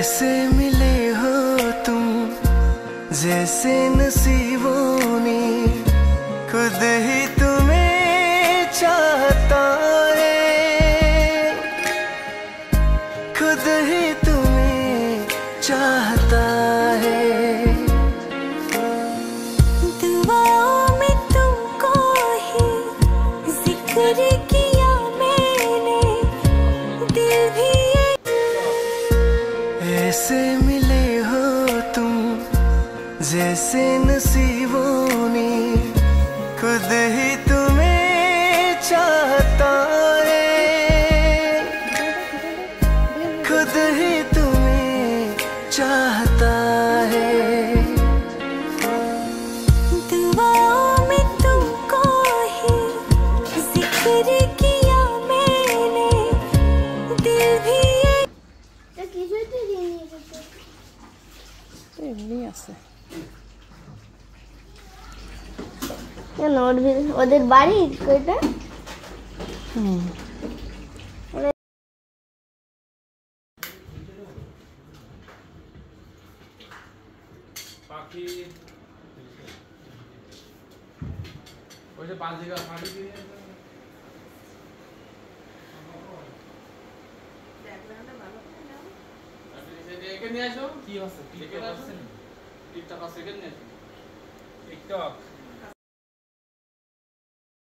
ऐसे मिले हो तुम जैसे नसीबों ने खुद ही तुम्हें चाहता है, खुद ही तुम्हें चाहता है। दुआओं में तुमको ही जिक्र किया मैंने, दिल भी ऐसे मिले हो तुम जैसे नसीबों ने खुद ही तुम्हें चाहता है, खुद ही तुम्हें चाहता है। दुआओं में तुमको ही जिक्र किया मैंने, दिल भी এমনি আছে। কেন ওদের বাড়ি কইটা? পাখি ওই যে 5 জায়গা পাখি দিয়ে ব্যাকগ্রাউন্ডটা ভালো করে নাও। আপনি এখানে নিয়ে আসো। কি আছে? টিকটক আছে? টিকটক আছে, এখানে নিয়ে আসো। টিকটক